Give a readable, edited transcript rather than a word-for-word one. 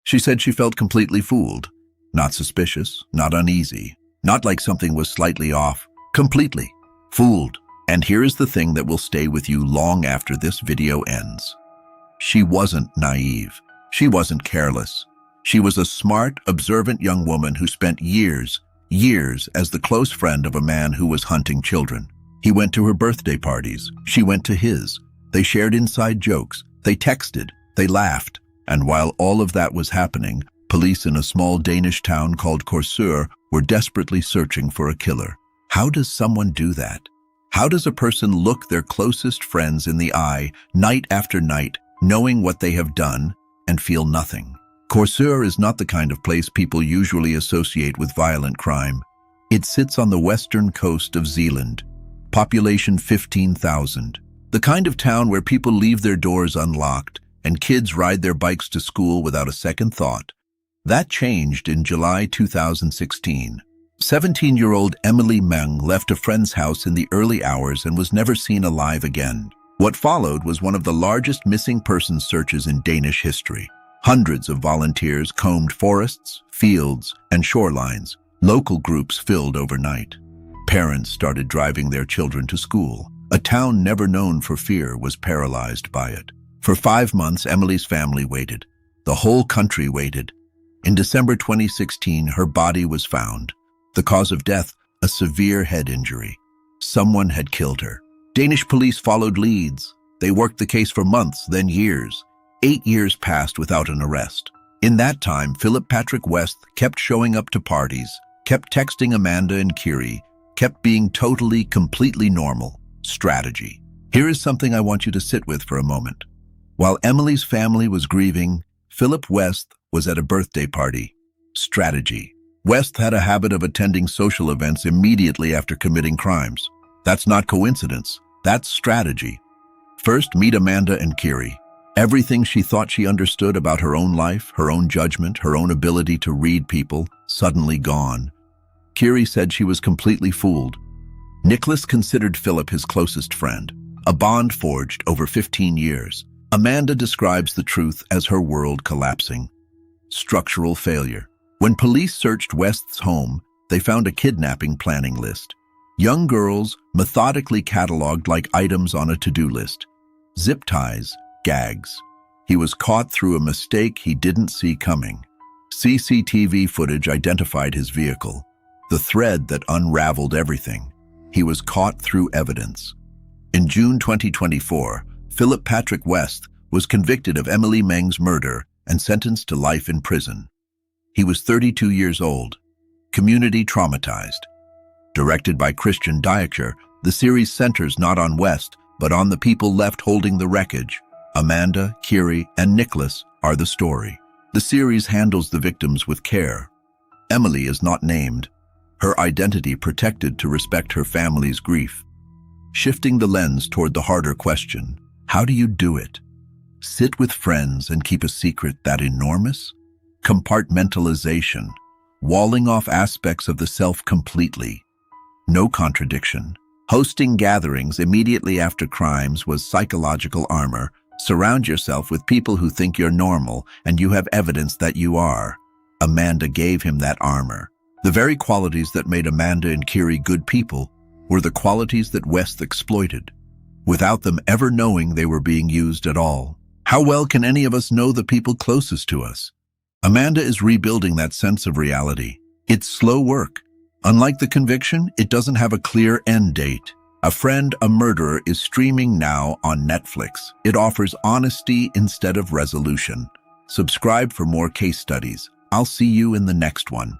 She said she felt completely fooled. Not suspicious, not uneasy, not like something was slightly off. Completely fooled. And here is the thing that will stay with you long after this video ends. She wasn't naive. She wasn't careless. She was a smart, observant young woman who spent years as the close friend of a man who was hunting children. He went to her birthday parties. She went to his. They shared inside jokes. They texted. They laughed. And while all of that was happening, police in a small Danish town called Korsør were desperately searching for a killer. How does someone do that? How does a person look their closest friends in the eye night after night, knowing what they have done, and feel nothing? Korsør is not the kind of place people usually associate with violent crime. It sits on the western coast of Zealand. Population 15,000. The kind of town where people leave their doors unlocked and kids ride their bikes to school without a second thought. That changed in July 2016. 17-year-old Emily Meng left a friend's house in the early hours and was never seen alive again. What followed was one of the largest missing persons searches in Danish history. Hundreds of volunteers combed forests, fields, and shorelines. Local groups filled overnight. Parents started driving their children to school. A town never known for fear was paralyzed by it. For 5 months, Emily's family waited. The whole country waited. In December 2016, her body was found. The cause of death, a severe head injury. Someone had killed her. Danish police followed leads. They worked the case for months, then years. 8 years passed without an arrest. In that time, Patrick Westh kept showing up to parties, kept texting Amanda and Kiri, kept being totally, completely normal. Strategy. Here is something I want you to sit with for a moment. While Emily's family was grieving, Westh was at a birthday party. Strategy. Westh had a habit of attending social events immediately after committing crimes. That's not coincidence. That's strategy. First, meet Amanda and Kiri. Everything she thought she understood about her own life, her own judgment, her own ability to read people, suddenly gone. Kiri said she was completely fooled. Nichlas considered Philip his closest friend, a bond forged over 15 years. Amanda describes the truth as her world collapsing. Structural failure. When police searched Westh's home, they found a kidnapping planning list. Young girls methodically cataloged like items on a to-do list. Zip ties, gags. He was caught through a mistake he didn't see coming. CCTV footage identified his vehicle, the thread that unraveled everything. He was caught through evidence. In June 2024, Patrick Westh was convicted of Emily Meng's murder and sentenced to life in prison. He was 32 years old, community traumatized. Directed by Christian Diacher, the series centers not on Westh, but on the people left holding the wreckage. Amanda, Kiri, and Nichlas are the story. The series handles the victims with care. Emily is not named, her identity protected to respect her family's grief. Shifting the lens toward the harder question, how do you do it? Sit with friends and keep a secret that enormous? Compartmentalization, walling off aspects of the self completely. No contradiction. Hosting gatherings immediately after crimes was psychological armor. Surround yourself with people who think you're normal and you have evidence that you are. Amanda gave him that armor. The very qualities that made Amanda and Kiri good people were the qualities that Westh exploited, without them ever knowing they were being used at all. How well can any of us know the people closest to us? Amanda is rebuilding that sense of reality. It's slow work. Unlike the conviction, it doesn't have a clear end date. A Friend, a Murderer is streaming now on Netflix. It offers honesty instead of resolution. Subscribe for more case studies. I'll see you in the next one.